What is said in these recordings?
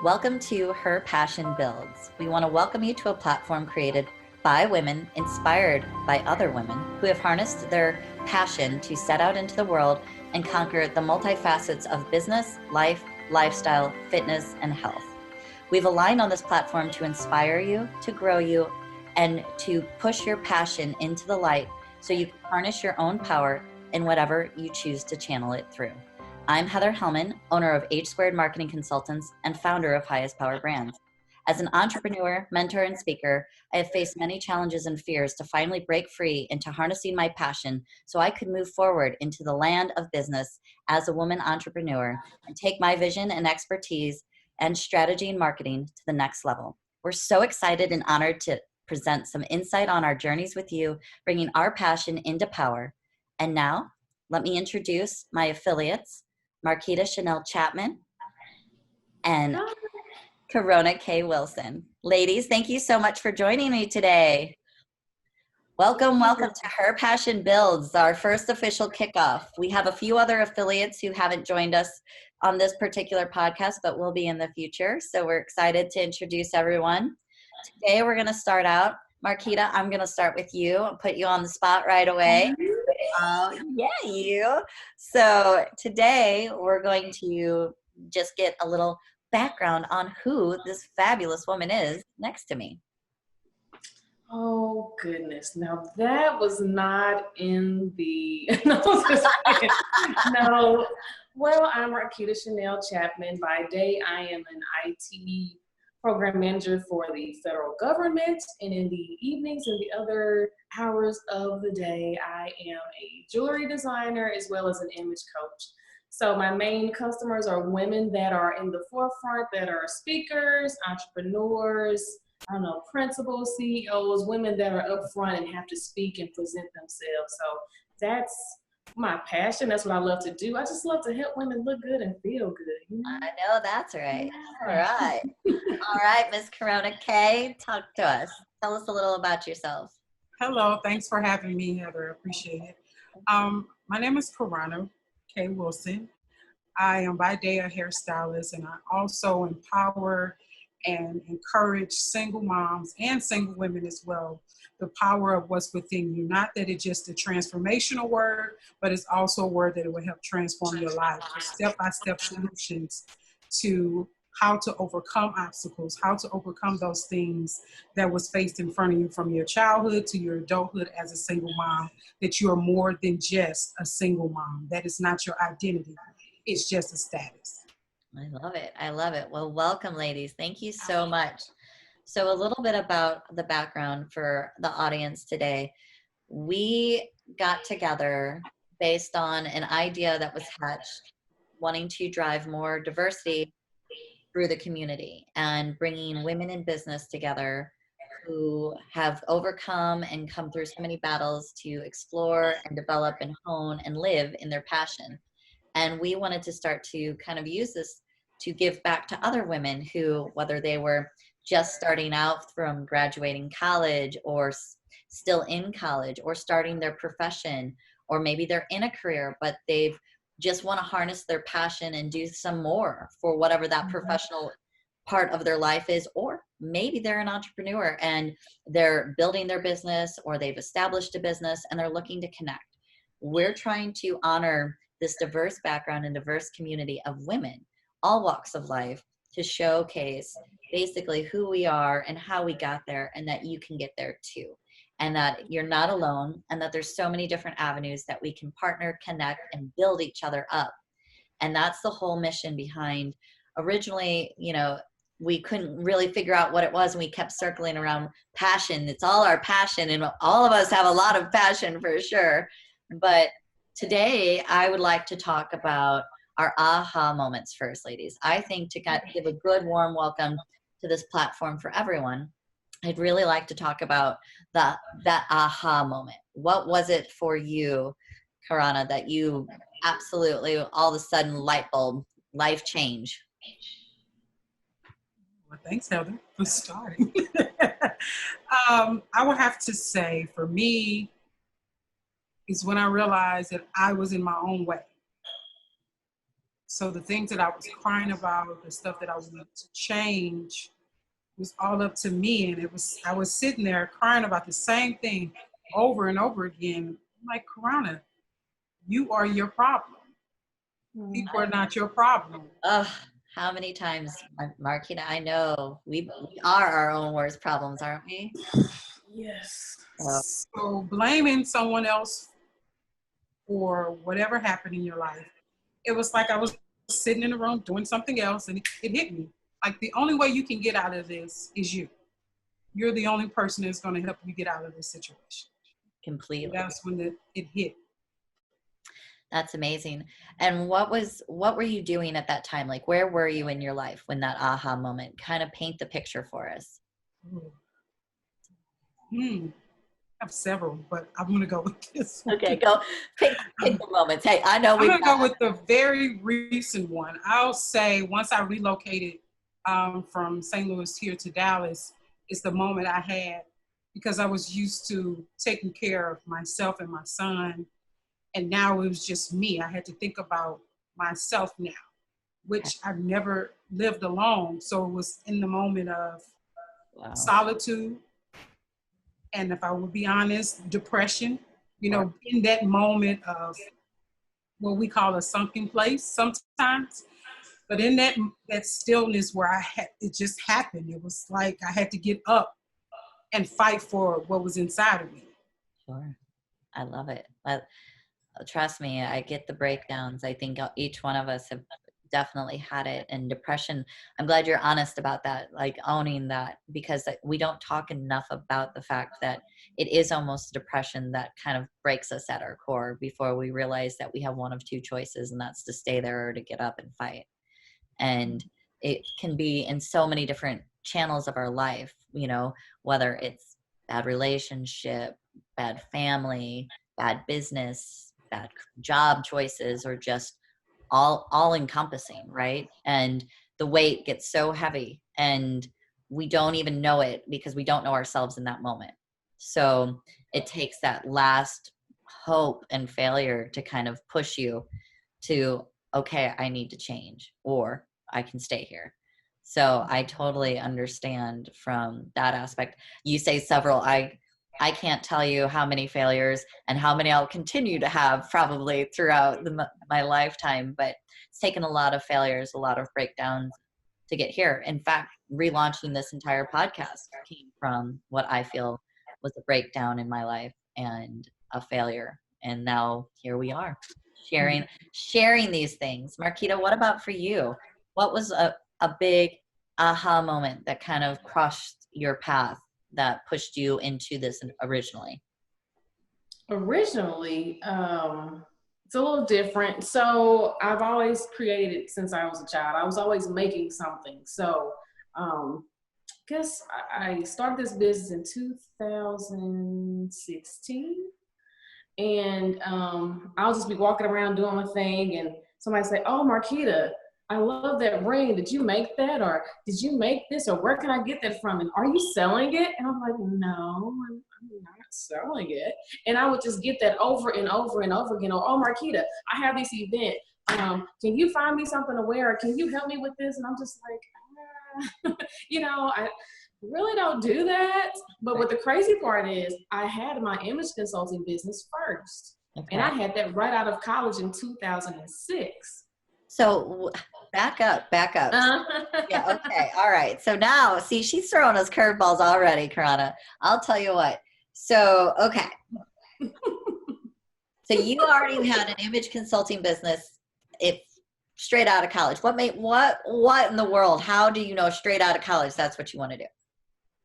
Welcome to Her Passion Builds. We want to welcome you to a platform created by women, inspired by other women who have harnessed their passion to set out into the world and conquer the multifacets of business, life, lifestyle, fitness, and health. We've aligned on this platform to inspire you, to grow you, and to push your passion into the light so you can harness your own power in whatever you choose to channel it through. I'm Heather Hellman, owner of H2 Marketing Consultants and founder of Highest Power Brands. As an entrepreneur, mentor, and speaker, I have faced many challenges and fears to finally break free into harnessing my passion so I could move forward into the land of business as a woman entrepreneur and take my vision and expertise and strategy and marketing to the next level. We're so excited and honored to present some insight on our journeys with you, bringing our passion into power. And now, let me introduce my affiliates, Marquita Chanel Chapman and Corona K. Wilson. Ladies, thank you so much for joining me today. Welcome to Her Passion Builds, our first official kickoff. We have a few other affiliates who haven't joined us on this particular podcast, but will be in the future. So we're excited to introduce everyone. Today, we're going to start out. Marquita, I'm going to start with you. I'll put you on the spot right away. You. So today, we're going to just get a little background on who this fabulous woman is next to me. Oh, goodness. Now, that was not in the... No. Well, I'm Marquita Chanel Chapman. By day, I am an IT program manager for the federal government, and in the evenings and the other hours of the day, I am a jewelry designer as well as an image coach. So my main customers are women that are in the forefront, that are speakers, entrepreneurs, principals, CEOs, women that are up front and have to speak and present themselves. So that's my passion. That's what I love to do. I just love to help women look good and feel good. You know? I know that's right. Yeah. All right, Miss Corona K, talk to us. Tell us a little about yourself. Hello, thanks for having me, Heather. I appreciate it. My name is Corona K. Wilson. I am by day a hairstylist, and I also empower and encourage single moms and single women as well, the power of what's within you. Not that it's just a transformational word, but it's also a word that it will help transform your life. Step-by-step solutions to how to overcome obstacles, how to overcome those things that was faced in front of you from your childhood to your adulthood as a single mom, that you are more than just a single mom. That is not your identity. It's just a status. I love it. I love it. Well, welcome, ladies. Thank you so much. So a little bit about the background for the audience today. We got together based on an idea that was hatched, wanting to drive more diversity through the community and bringing women in business together who have overcome and come through so many battles to explore and develop and hone and live in their passion. And we wanted to start to kind of use this to give back to other women who, whether they were just starting out from graduating college or still in college or starting their profession, or maybe they're in a career, but they've just want to harness their passion and do some more for whatever that professional part of their life is, or maybe they're an entrepreneur and they're building their business or they've established a business and they're looking to connect. We're trying to honor this diverse background and diverse community of women, all walks of life, to showcase basically who we are and how we got there, and that you can get there too. And that you're not alone, and that there's so many different avenues that we can partner, connect, and build each other up. And that's the whole mission behind. Originally, we couldn't really figure out what it was, and we kept circling around passion. It's all our passion, and all of us have a lot of passion for sure. But today, I would like to talk about our aha moments first, ladies. I think to give a good, warm welcome to this platform for everyone, I'd really like to talk about that aha moment. What was it for you, Corona, that you absolutely all of a sudden light bulb, life change? Well, thanks, Heather, for starting. I would have to say for me is when I realized that I was in my own way. So the things that I was crying about, the stuff that I wanted to change, was all up to me. And I was sitting there crying about the same thing over and over again. I'm like, Karana, you are your problem. People are not your problem. Ugh, how many times, Marquita, I know we are our own worst problems, aren't we? Yes. So blaming someone else for whatever happened in your life, it was like I was sitting in the room doing something else, and it hit me. Like, the only way you can get out of this is you. You're the only person that's going to help you get out of this situation. Completely. And that's when it hit. That's amazing. And what were you doing at that time? Like, where were you in your life when that aha moment? Kind of paint the picture for us. I have several, but I'm going to go with this one. Okay, go pick the moments. Hey, I know I'm going to go with the very recent one. I'll say once I relocated from St. Louis here to Dallas, it's the moment I had, because I was used to taking care of myself and my son. And now it was just me. I had to think about myself now, which I've never lived alone. So it was in the moment of solitude. And if I would be honest, depression, in that moment of what we call a sunken place sometimes. But in that stillness where it just happened. It was like I had to get up and fight for what was inside of me. Sure. I love it. Trust me, I get the breakdowns. I think each one of us have definitely had it. And depression, I'm glad you're honest about that, like owning that, because we don't talk enough about the fact that it is almost depression that kind of breaks us at our core before we realize that we have one of two choices, and that's to stay there or to get up and fight. And it can be in so many different channels of our life, whether it's bad relationship, bad family, bad business, bad job choices, or just all encompassing, right? And the weight gets so heavy and we don't even know it because we don't know ourselves in that moment. So it takes that last hope and failure to kind of push you to, okay, I need to change, or I can stay here. So I totally understand from that aspect. You say several. I can't tell you how many failures and how many I'll continue to have probably throughout my lifetime, but it's taken a lot of failures, a lot of breakdowns to get here. In fact, relaunching this entire podcast came from what I feel was a breakdown in my life and a failure. And now here we are sharing these things. Marquita, what about for you? What was a big aha moment that kind of crossed your path that pushed you into this originally? Originally, it's a little different. So I've always created since I was a child. I was always making something. So I guess I started this business in 2016. And I'll just be walking around doing my thing, and somebody say, "Oh, Marquita, I love that ring. Did you make that? Or did you make this? Or where can I get that from? And are you selling it?" And I'm like, "No, I'm not selling it." And I would just get that over and over and over again. "Oh, Marquita, I have this event. Can you find me something to wear? Or can you help me with this?" And I'm just like, I really don't do that. But what the crazy part is, I had my image consulting business first. Okay. And I had that right out of college in 2006. So back up. Yeah, okay. All right. So now, see, she's throwing us curveballs already, Karana. I'll tell you what. So, okay. So you already had an image consulting business straight out of college. What in the world? How do you know straight out of college that's what you want to do?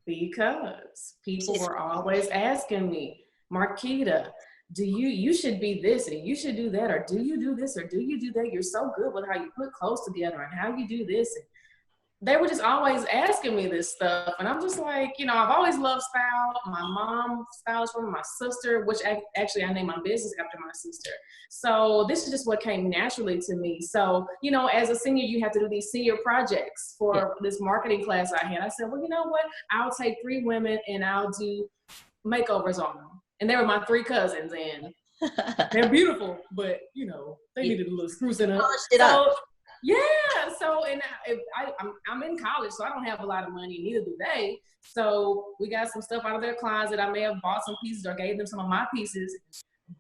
Because people were always asking me, "Marquita, you should be this and you should do that, or do you do this or do you do that? You're so good with how you put clothes together and how you do this." And they were just always asking me this stuff. And I'm just like, I've always loved style. My mom styles for my sister, which actually I named my business after my sister. So this is just what came naturally to me. So, as a senior, you have to do these senior projects for this marketing class I had. I said, well, you know what? I'll take 3 women and I'll do makeovers on them. And they were my 3 cousins, and they're beautiful, but they needed a little sprucing up. Yeah. So, and I'm in college, so I don't have a lot of money. Neither do they. So we got some stuff out of their closet. I may have bought some pieces or gave them some of my pieces,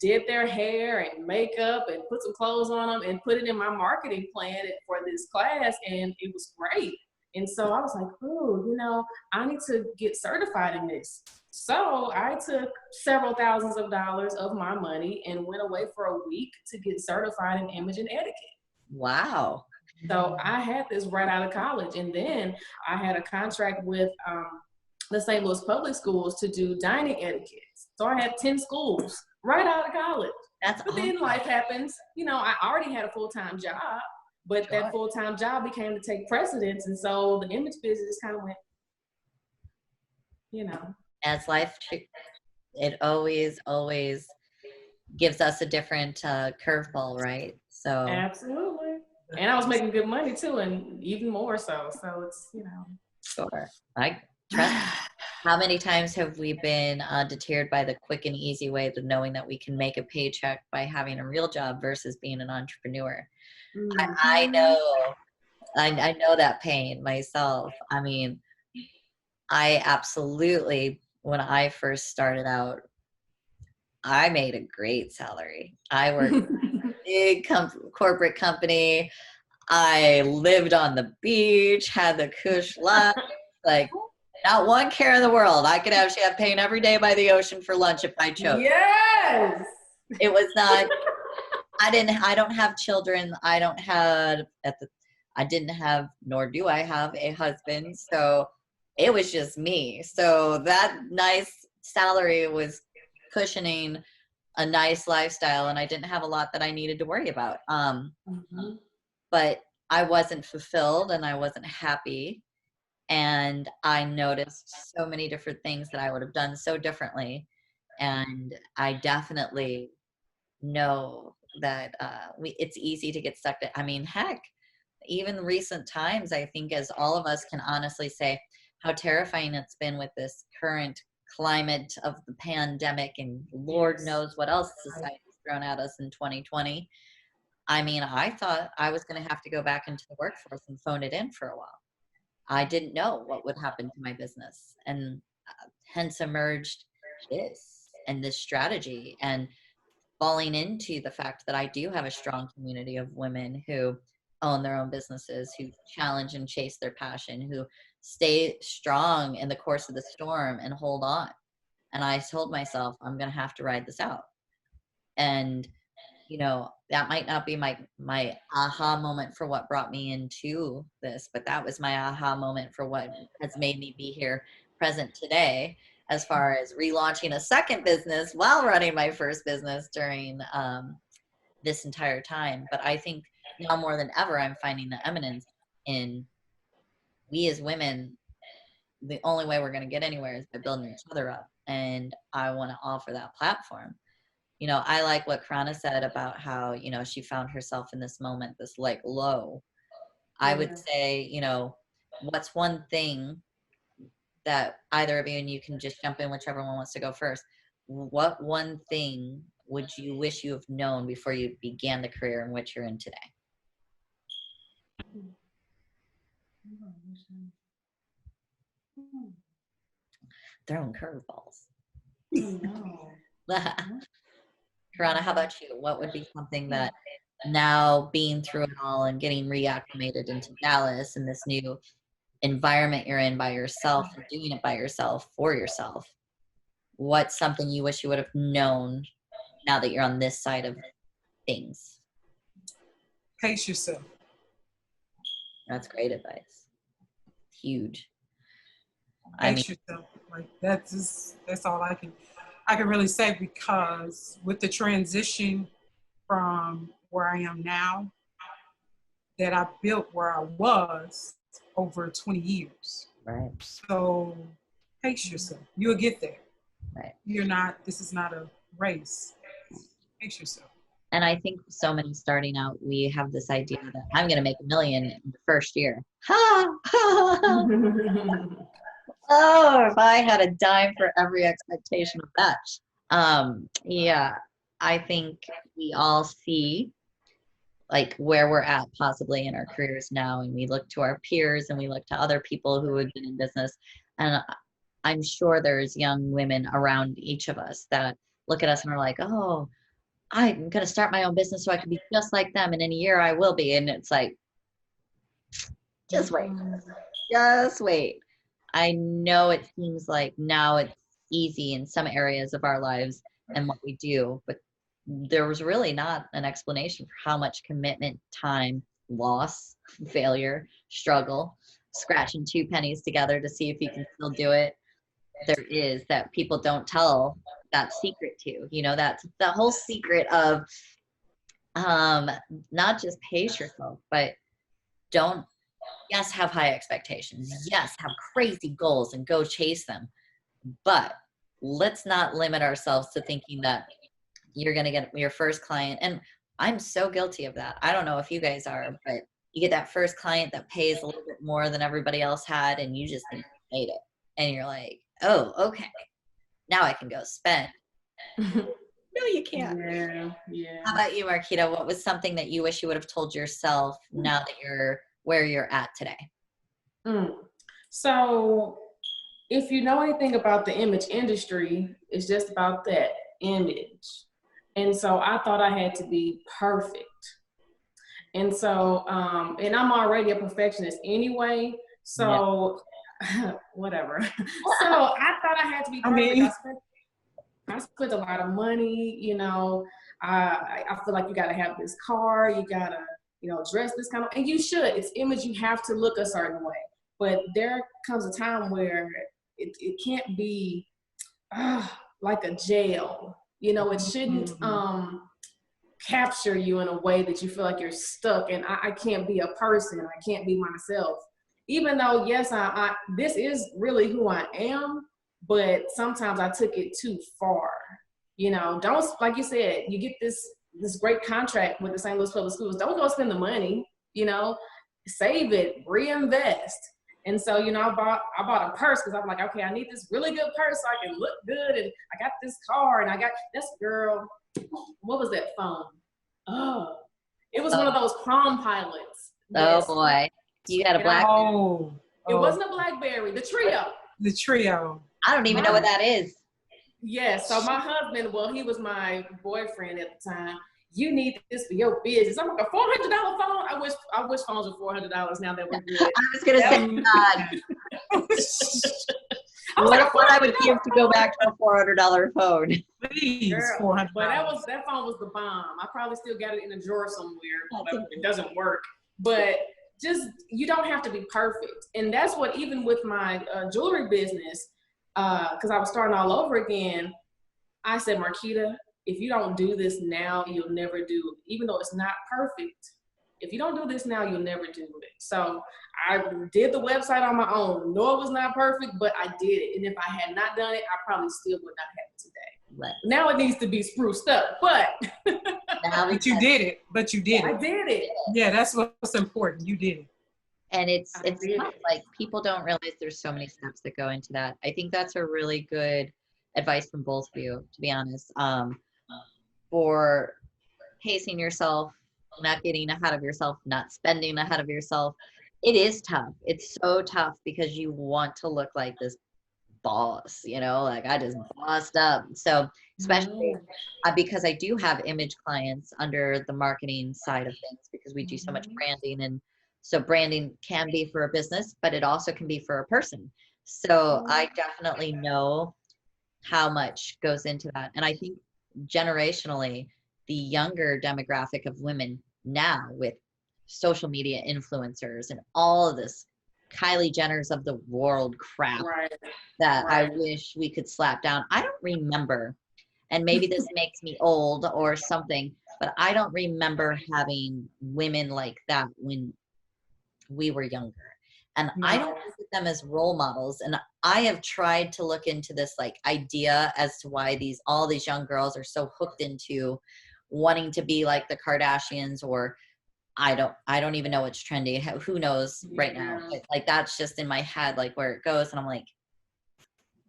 did their hair and makeup and put some clothes on them and put it in my marketing plan for this class. And it was great. And so I was like, oh, I need to get certified in this. So I took several thousands of dollars of my money and went away for a week to get certified in image and etiquette. Wow. So I had this right out of college. And then I had a contract with the St. Louis Public Schools to do dining etiquette. So I had 10 schools right out of college. That's But then life happens. I already had a full-time job, but that full-time job became to take precedence. And so the image business kind of went, As life, it always gives us a different curveball, right? So absolutely. And I was making good money too, and even more so. So it's, Sure. I trust. How many times have we been deterred by the quick and easy way of knowing that we can make a paycheck by having a real job versus being an entrepreneur? mm-hmm. I know. I know that pain myself. I mean, I absolutely, when I first started out, I made a great salary. I worked for a big corporate company. I lived on the beach, had the cush life, like not one care in the world. I could have champagne every day by the ocean for lunch if I chose. Yes. It was not, I don't have children. I didn't have, nor do I have a husband. So it was just me. So that nice salary was cushioning a nice lifestyle, and I didn't have a lot that I needed to worry about. But I wasn't fulfilled and I wasn't happy. And I noticed so many different things that I would have done so differently. And I definitely know that it's easy to get stuck. I mean, heck, even recent times, I think, as all of us can honestly say, how terrifying it's been with this current climate of the pandemic, and Lord knows what else society's thrown at us in 2020. I mean, I thought I was going to have to go back into the workforce and phone it in for a while. I didn't know what would happen to my business, and hence emerged this strategy, and falling into the fact that I do have a strong community of women who own their own businesses, who challenge and chase their passion, who stay strong in the course of the storm and hold on. And I told myself, I'm going to have to ride this out. And that might not be my aha moment for what brought me into this, but that was my aha moment for what has made me be here present today, as far as relaunching a second business while running my first business during this entire time. But I think now more than ever, I'm finding the eminence in we as women. The only way we're going to get anywhere is by building each other up. And I want to offer that platform. I like what Karana said about how, she found herself in this moment, this like low. I would say, what's one thing that either of you, and you can just jump in, whichever one wants to go first. What one thing would you wish you have known before you began the career in which you're in today? Throwing curveballs. Karana, how about you? What would be something that now, being through it all and getting reacclimated into Dallas and this new environment you're in by yourself and doing it by yourself for yourself, what's something you wish you would have known now that you're on this side of things? Pace yourself. That's great advice. Huge. Pace yourself. Like that's all I can really say, because with the transition from where I am now, that I built where I was over 20 years. Right. So pace yourself. You'll get there. Right. This is not a race. Pace yourself. And I think so many starting out, we have this idea that I'm going to make $1 million in the first year. Oh, if I had a dime for every expectation of that. Yeah, I think we all see like where we're at possibly in our careers now, and we look to our peers and we look to other people who have been in business, and I'm sure there's young women around each of us that look at us and are like, oh, I'm going to start my own business so I can be just like them, and in a year I will be. And it's like, just wait, just wait. I know it seems like now it's easy in some areas of our lives and what we do, but there was really not an explanation for how much commitment, time, loss, failure, struggle, scratching two pennies together to see if you can still do it. There is that people don't tell that secret to. You know, that's the whole secret of not just pace yourself, but don't, yes, have high expectations. Yes, have crazy goals and go chase them. But let's not limit ourselves to thinking that you're going to get your first client. And I'm so guilty of that. I don't know if you guys are, but you get that first client that pays a little bit more than everybody else had, and you just think you made it. And you're like, oh, okay, now I can go spend. No, you can't. Yeah. How about you, Marquita? What was something that you wish you would have told yourself now that you're where you're at today? So if you know anything about the image industry, it's just about that image. And so I thought I had to be perfect. And so, and I'm already a perfectionist anyway. So whatever. So I thought I had to be perfect. I spent a lot of money, you know. I feel like you got to have this car, you got to, you know, dress this kind of, and you should. It's image, you have to look a certain way. But there comes a time where it can't be like a jail. You know, it shouldn't capture you in a way that you feel like you're stuck. And I can't be a person. I can't be myself. Even though, yes, I this is really who I am. But sometimes I took it too far. You know, don't, like you said, you get this great contract with the St. Louis Public Schools. Don't go spend the money, you know, save it, reinvest. And so, you know, I bought a purse because I'm like, okay, I need this really good purse so I can look good. And I got this car and I got this girl. What was that phone? Oh, it was one of those Palm Pilots. Oh boy. You got a BlackBerry. It wasn't a BlackBerry, the Trio. The Trio. I don't even know what that is. Yeah, so my husband, well, he was my boyfriend at the time. You need this for your business. I'm like, a $400 phone? I wish phones were $400 now that we're good. I was going to say, God. What I would give to go back to a $400 phone. Please, Girl, $400. but that phone was the bomb. I probably still got it in a drawer somewhere, but it doesn't work. But just, you don't have to be perfect. And that's what, even with my jewelry business, because I was starting all over again, I said, Marquita, if you don't do this now, you'll never do it. Even though it's not perfect, if you don't do this now, you'll never do it. So I did the website on my own. No, it was not perfect, but I did it. And if I had not done it, I probably still would not have it today. Right. Now it needs to be spruced up, but. But you did it. But you did it. I did it. Yeah, that's what's important. You did it. And it's tough. Like, people don't realize there's so many steps that go into that. I think that's a really good advice from both of you, to be honest. For pacing yourself, not getting ahead of yourself, not spending ahead of yourself. It is tough. It's so tough because you want to look like this boss, you know, like I just bossed up. So especially because I do have image clients under the marketing side of things, because we do so much branding. And so branding can be for a business, but it also can be for a person. So I definitely know how much goes into that. And I think generationally, the younger demographic of women now, with social media influencers and all of this Kylie Jenners of the world crap that I wish we could slap down. I don't remember, and maybe this makes me old or something, but I don't remember having women like that when we were younger. And I don't look at them as role models. And I have tried to look into this like idea as to why all these young girls are so hooked into wanting to be like the Kardashians, or I don't even know what's trendy. Who knows right now? But like, that's just in my head, like where it goes. And I'm like,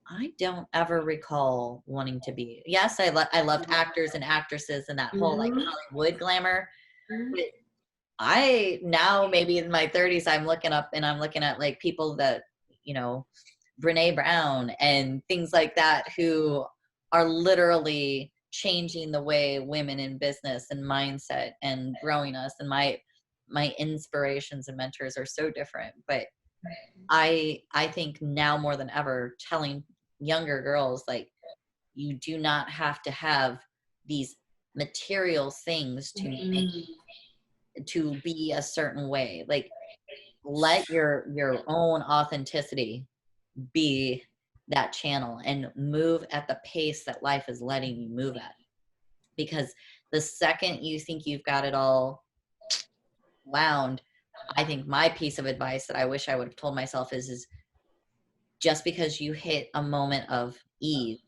I don't ever recall wanting to be. Yes, I loved actors and actresses and that whole like Hollywood glamour. But I now maybe in my 30s, I'm looking up and I'm looking at like people that, Brene Brown and things like that who are literally changing the way women in business and mindset and growing us. And my inspirations and mentors are so different. But I think now more than ever telling younger girls like you do not have to have these material things to be a certain way. Like let your own authenticity be that channel and move at the pace that life is letting you move at. Because the second you think you've got it all wound, I think my piece of advice that I wish I would have told myself is just because you hit a moment of ease,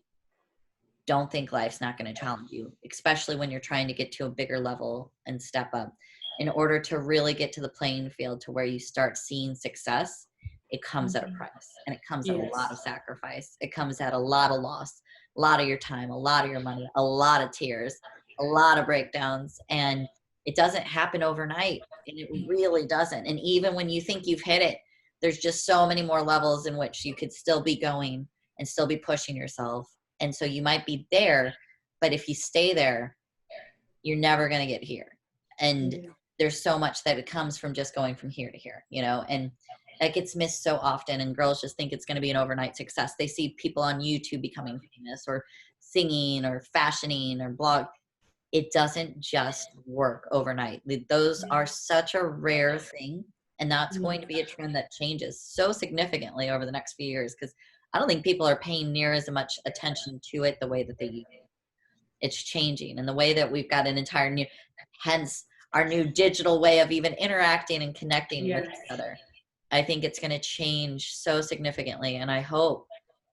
don't think life's not going to challenge you, especially when you're trying to get to a bigger level and step up. In order to really get to the playing field to where you start seeing success, it comes at a price, and it comes at a lot of sacrifice. It comes at a lot of loss, a lot of your time, a lot of your money, a lot of tears, a lot of breakdowns. And it doesn't happen overnight, and it really doesn't. And even when you think you've hit it, there's just so many more levels in which you could still be going and still be pushing yourself. And so you might be there, but if you stay there, you're never going to get here. And there's so much that it comes from just going from here to here, and that gets missed so often. And girls just think it's going to be an overnight success. They see people on YouTube becoming famous or singing or fashioning or blog. It doesn't just work overnight. Those are such a rare thing. And that's going to be a trend that changes so significantly over the next few years, because I don't think people are paying near as much attention to it the way that they used to. It's changing. And the way that we've got an entire new, hence our new digital way of even interacting and connecting with each other. I think it's going to change so significantly. And I hope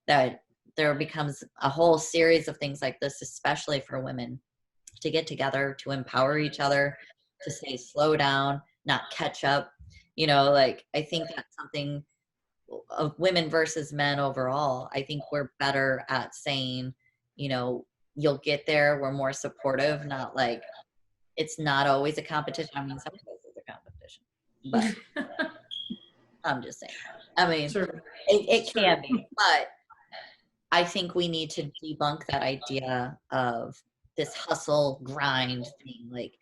that there becomes a whole series of things like this, especially for women, to get together, to empower each other, to say slow down, not catch up. I think that's something of women versus men overall. I think we're better at saying, you'll get there. We're more supportive, not like it's not always a competition. I mean, sometimes it's a competition, but I'm just saying. I mean, it can be, but I think we need to debunk that idea of this hustle grind thing. Like,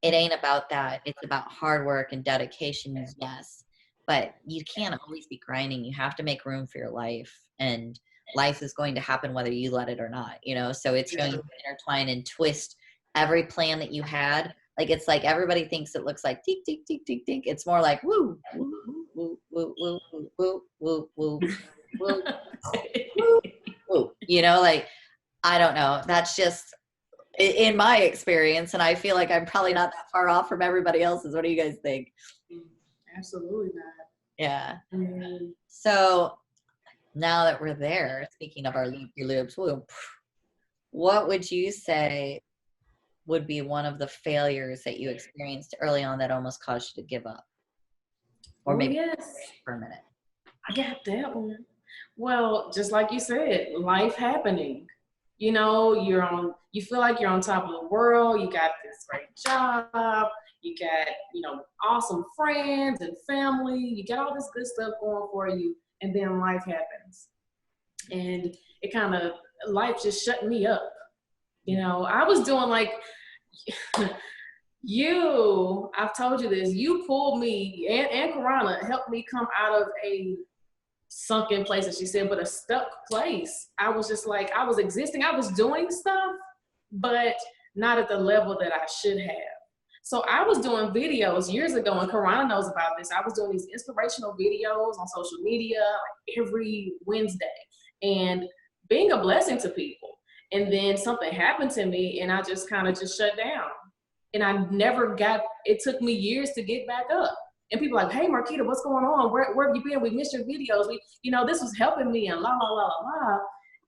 it ain't about that. It's about hard work and dedication, yes. But you can't always be grinding. You have to make room for your life. And life is going to happen whether you let it or not, So it's going to intertwine and twist every plan that you had. Like, it's like everybody thinks it looks like tick, tick, tick, tick, tick. It's more like woo, woo, woo, woo, woo, woo, woo, woo, woo, woo, woo, woo. Like, I don't know. That's just in my experience. And I feel like I'm probably not that far off from everybody else's. What do you guys think? Absolutely not. Yeah. So now that we're there, speaking of our loop-de-loops, what would you say would be one of the failures that you experienced early on that almost caused you to give up? Or maybe for a minute. I got that one. Well, just like you said, life happening. You feel like you're on top of the world. You got this great job. You got, awesome friends and family. You got all this good stuff going for you. And then life happens. And life just shut me up. I was doing like, I've told you this, you pulled me, and Karana helped me come out of a sunken place, as she said, but a stuck place. I was just like, I was existing, I was doing stuff, but not at the level that I should have. So I was doing videos years ago, and Karana knows about this. I was doing these inspirational videos on social media like every Wednesday and being a blessing to people. And then something happened to me and I just kind of just shut down. And it took me years to get back up. And people are like, hey, Marquita, what's going on? Where have you been? We missed your videos. This was helping me and la, la, la, la, la.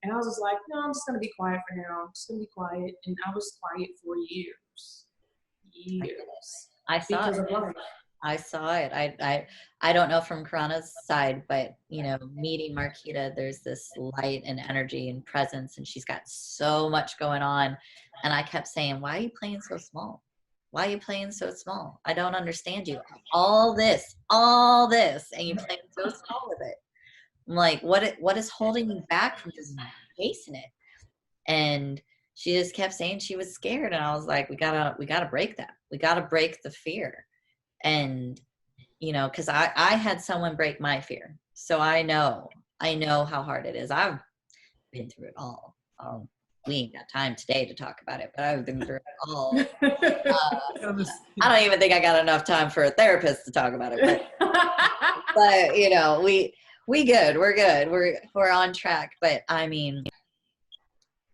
And I was just like, no, I'm just going to be quiet for now. I'm just going to be quiet. And I was quiet for years. I saw it. I saw it. I don't know from Karana's side, but meeting Marquita, there's this light and energy and presence, and she's got so much going on. And I kept saying, why are you playing so small? why are you playing so small? I don't understand you. All this, and you playing so small with it. I'm like, what is holding you back from just facing it? And she just kept saying she was scared. And I was like, we gotta break that. We gotta break the fear. And, you know, cause I had someone break my fear. So I know how hard it is. I've been through it all. We ain't got time today to talk about it, but I've been through it all. I don't even think I got enough time for a therapist to talk about it, but you know, we're good. We're on track. But I mean,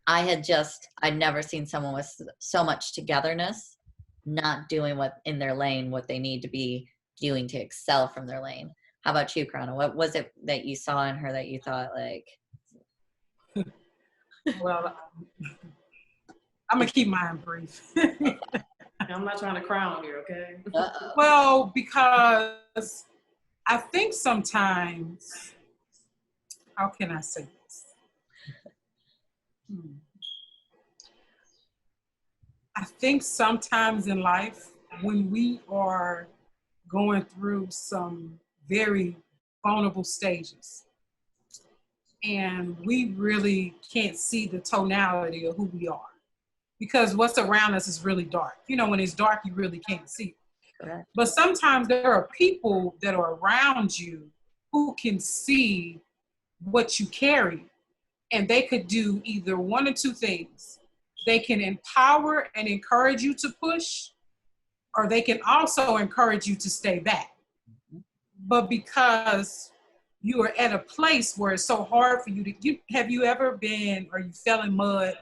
I'd never seen someone with so much togetherness, not doing what in their lane, what they need to be doing to excel from their lane. How about you, Karana? What was it that you saw in her that you thought like? Well, I'm gonna keep mine brief. I'm not trying to cry on here, okay? Uh-oh. Well, because I think sometimes, how can I say this? I think sometimes in life, when we are going through some very vulnerable stages, and we really can't see the tonality of who we are, because what's around us is really dark. You know, when it's dark, you really can't see it. Correct. But sometimes there are people that are around you who can see what you carry, and they could do either one or two things. They can empower and encourage you to push, or they can also encourage you to stay back. But because you are at a place where it's so hard for you to, have you ever been, or you fell in mud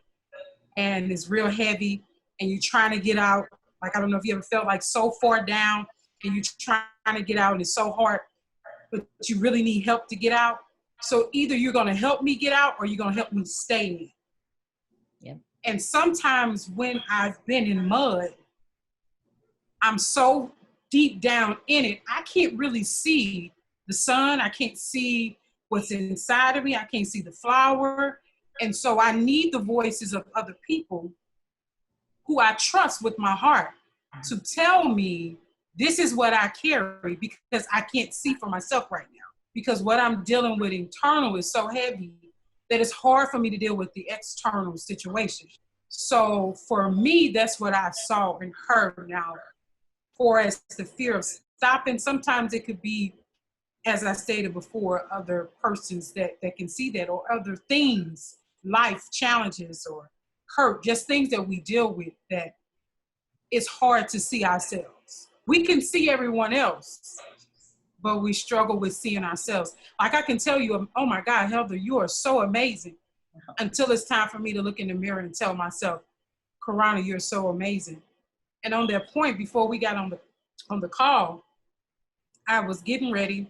and it's real heavy and you're trying to get out? Like, I don't know if you ever felt like so far down and you're trying to get out and it's so hard, but you really need help to get out. So either you're going to help me get out or you're going to help me stay in. Yeah. And sometimes when I've been in mud, I'm so deep down in it, I can't really see the sun. I can't see what's inside of me. I can't see the flower. And so I need the voices of other people who I trust with my heart to tell me this is what I carry, because I can't see for myself right now. Because what I'm dealing with internal is so heavy that it's hard for me to deal with the external situation. So for me, that's what I saw and heard. Now, for as the fear of stopping, sometimes it could be, as I stated before, other persons that can see that, or other things, life challenges or hurt, just things that we deal with that it's hard to see ourselves. We can see everyone else, but we struggle with seeing ourselves. Like, I can tell you, oh my God, Heather, you are so amazing, until it's time for me to look in the mirror and tell myself, Karana, you're so amazing. And on that point, before we got on the call, I was getting ready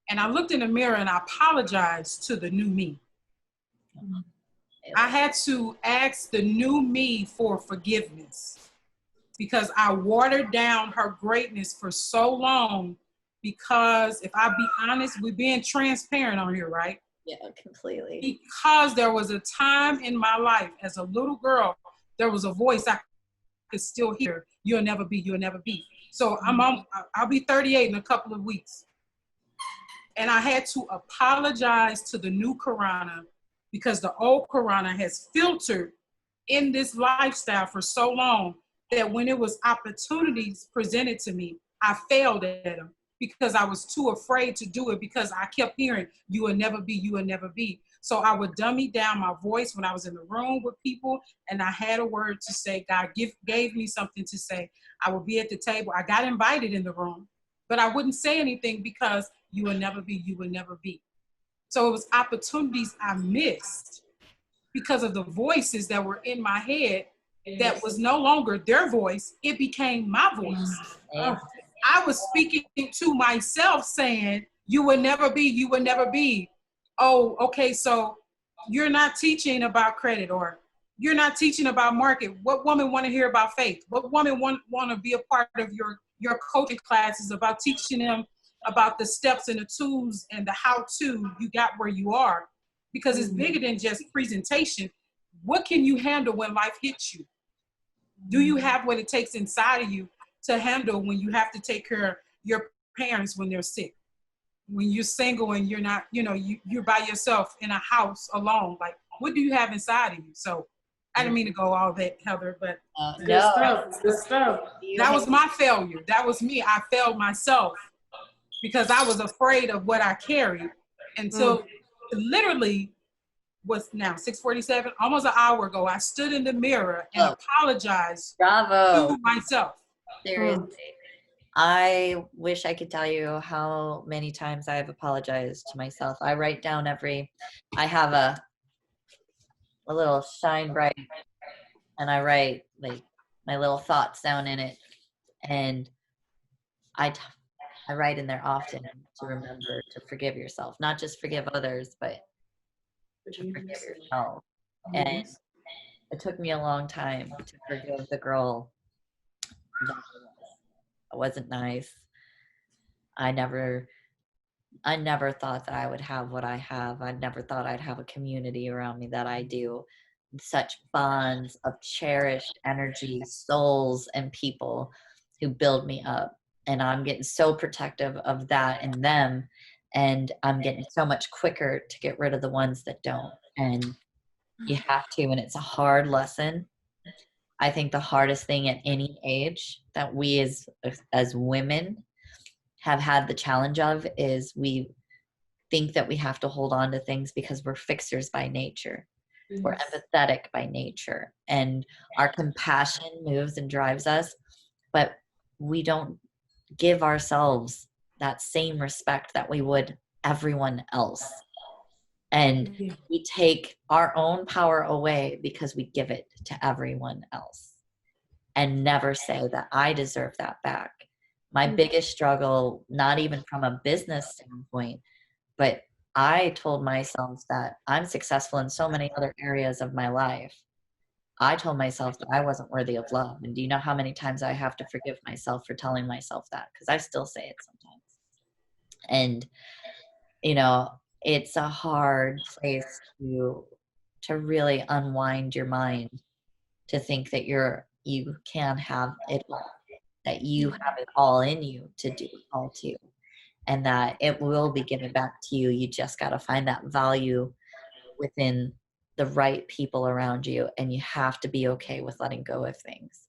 and I looked in the mirror and I apologized to the new me. I had to ask the new me for forgiveness, because I watered down her greatness for so long. Because if I be honest, we're being transparent on here, right? Yeah, completely. Because there was a time in my life as a little girl, there was a voice I could still hear. You'll never be, you'll never be. So I'll be 38 in a couple of weeks. And I had to apologize to the new Karana, because the old Karana has filtered in this lifestyle for so long that when it was opportunities presented to me, I failed at them because I was too afraid to do it, because I kept hearing, you will never be, you will never be. So I would dummy down my voice when I was in the room with people and I had a word to say. God gave me something to say. I would be at the table. I got invited in the room, but I wouldn't say anything because you will never be, you will never be. So it was opportunities I missed because of the voices that were in my head that was no longer their voice. It became my voice. I was speaking to myself saying, you will never be, you will never be. Oh, okay, so you're not teaching about credit, or you're not teaching about market. What woman want to hear about faith? What woman want to be a part of your coaching classes about teaching them about the steps and the tools and the how-to you got where you are? Because it's bigger than just presentation. What can you handle when life hits you? Do you have what it takes inside of you to handle when you have to take care of your parents when they're sick? When you're single and you're not, you're by yourself in a house alone. Like, what do you have inside of you? So I didn't mean to go all that, Heather, but Good stuff. Good stuff. that was my failure. That was me. I failed myself because I was afraid of what I carried until literally was now 6:47, almost an hour ago. I stood in the mirror and apologized to myself. Seriously. I wish I could tell you how many times I've apologized to myself. I write down I have a little shine bright, and I write like my little thoughts down in it. And I write in there often to remember to forgive yourself, not just forgive others, but to forgive yourself. And it took me a long time to forgive the girl that wasn't nice. I never thought that I would have what I have. I never thought I'd have a community around me that I do. Such bonds of cherished energy, souls, and people who build me up. And I'm getting so protective of that in them. And I'm getting so much quicker to get rid of the ones that don't. And you have to, and it's a hard lesson. I think the hardest thing at any age that we as women have had the challenge of is we think that we have to hold on to things because we're fixers by nature. Yes. We're empathetic by nature, and our compassion moves and drives us, but we don't give ourselves that same respect that we would everyone else. And we take our own power away because we give it to everyone else and never say that I deserve that back. My biggest struggle, not even from a business standpoint, but I told myself that I'm successful in so many other areas of my life. I told myself that I wasn't worthy of love. And do you know how many times I have to forgive myself for telling myself that? Because I still say it sometimes. And, it's a hard place to really unwind your mind, to think that you can have it all, that you have it all in you to do it all too, and that it will be given back to you. You just got to find that value within the right people around you, and you have to be okay with letting go of things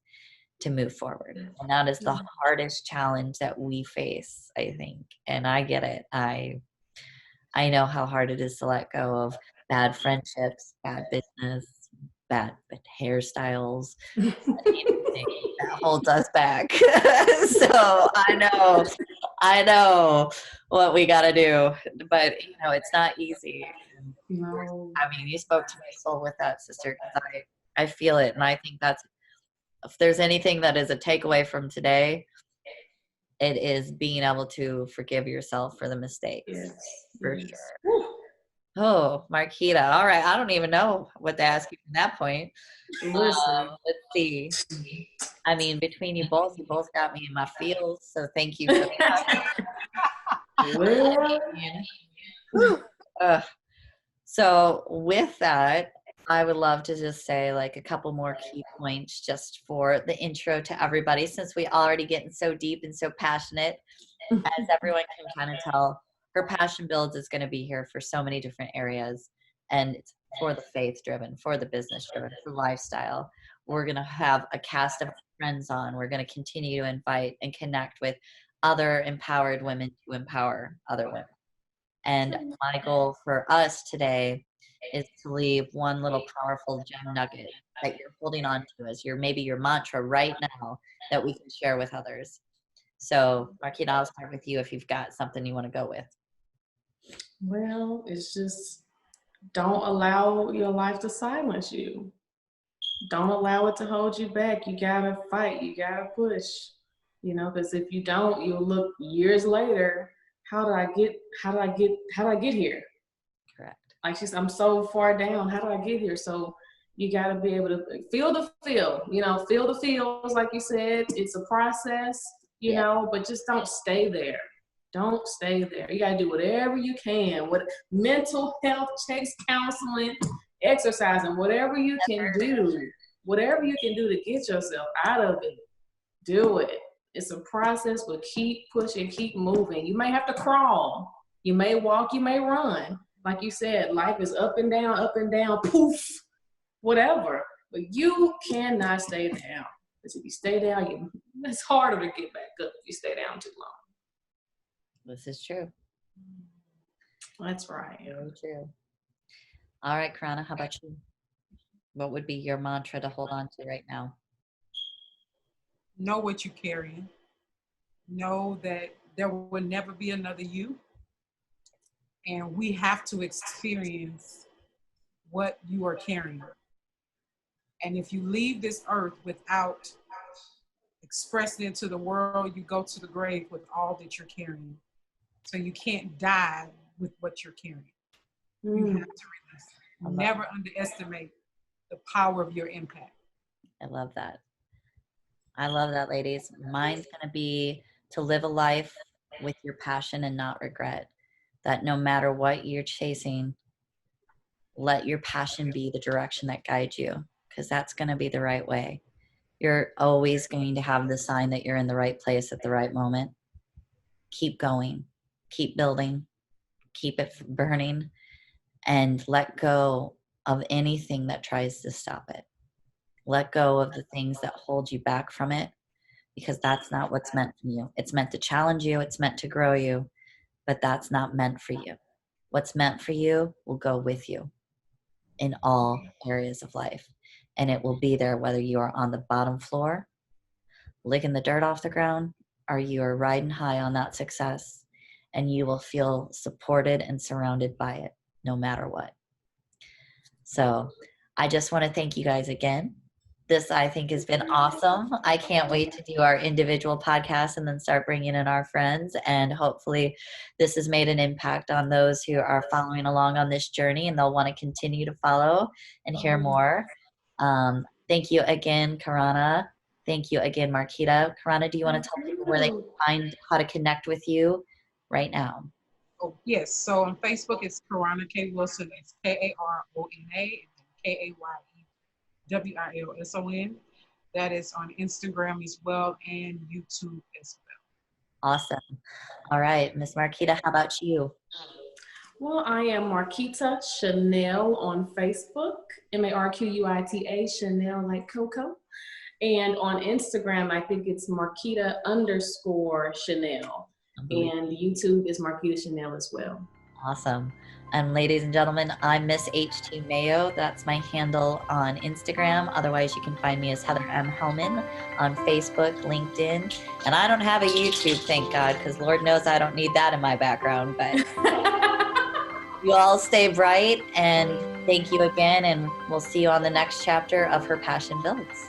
to move forward. And that is the hardest challenge that we face, I think. And I get it. I know how hard it is to let go of bad friendships, bad business, bad hairstyles, anything that holds us back. So I know what we got to do, but it's not easy. No. I mean, you spoke to my soul with that, sister, because I feel it. And I think that's, if there's anything that is a takeaway from today, it is being able to forgive yourself for the mistakes. Yes. For sure. Oh, Marquita. All right. I don't even know what to ask you from that point. Let's see. I mean, between you both got me in my feels. So thank you for that. So with that, I would love to just say like a couple more key points just for the intro to everybody, since we already getting so deep and so passionate. As everyone can kind of tell, Her Passion Builds is going to be here for so many different areas, and it's for the faith driven, for the business driven, for lifestyle. We're going to have a cast of friends on. We're going to continue to invite and connect with other empowered women to empower other women. And my goal for us today is to leave one little powerful gem nugget that you're holding on to as maybe your mantra right now that we can share with others. So, Marquita, I'll start with you if you've got something you want to go with. Well, it's just don't allow your life to silence you. Don't allow it to hold you back. You gotta fight. You gotta push. Because if you don't, you'll look years later. How did I get here? Correct. Like I'm so far down. How did I get here? So you got to be able to feel the feel. Feel the feels, like you said. It's a process, but just don't stay there. Don't stay there. You got to do whatever you can. What mental health checks, counseling, exercising, whatever you can do. whatever you can do to get yourself out of it, do it. It's a process, but keep pushing, keep moving. You may have to crawl, you may walk, you may run. Like you said, life is up and down, poof, whatever. But you cannot stay down. Because if you stay down, it's harder to get back up if you stay down too long. This is true. That's right. Very true. All right, Karana, how about you? What would be your mantra to hold on to right now? Know what you're carrying. Know that there will never be another you. And we have to experience what you are carrying. And if you leave this earth without expressing it to the world, you go to the grave with all that you're carrying. So you can't die with what you're carrying. You have to release it. Never underestimate the power of your impact. I love that. I love that, ladies. Mine's going to be to live a life with your passion and not regret. That no matter what you're chasing, let your passion be the direction that guides you, because that's going to be the right way. You're always going to have the sign that you're in the right place at the right moment. Keep going, keep building, keep it burning, and let go of anything that tries to stop it. Let go of the things that hold you back from it, because that's not what's meant for you. It's meant to challenge you. It's meant to grow you, but that's not meant for you. What's meant for you will go with you in all areas of life. And it will be there whether you are on the bottom floor, licking the dirt off the ground, or you are riding high on that success, and you will feel supported and surrounded by it no matter what. So I just want to thank you guys again. This, I think, has been awesome. I can't wait to do our individual podcasts and then start bringing in our friends. And hopefully this has made an impact on those who are following along on this journey, and they'll want to continue to follow and hear more. Thank you again, Karana. Thank you again, Marquita. Karana, do you want to tell people where they can find how to connect with you right now? Oh, yes. So on Facebook, it's Karana K. Wilson. It's Karona and Kaywilson. That is on Instagram as well and YouTube as well. Awesome. All right, Miss Marquita, how about you? Well, I am Marquita Chanel on Facebook, Marquita Chanel like Coco. And on Instagram, I think it's Marquita _Chanel. And YouTube is Marquita Chanel as well. Awesome. And ladies and gentlemen, I'm Miss HT Mayo. That's my handle on Instagram. Otherwise, you can find me as Heather M. Hellman on Facebook, LinkedIn. And I don't have a YouTube, thank God, because Lord knows I don't need that in my background. But you all stay bright, and thank you again. And we'll see you on the next chapter of Her Passion Builds.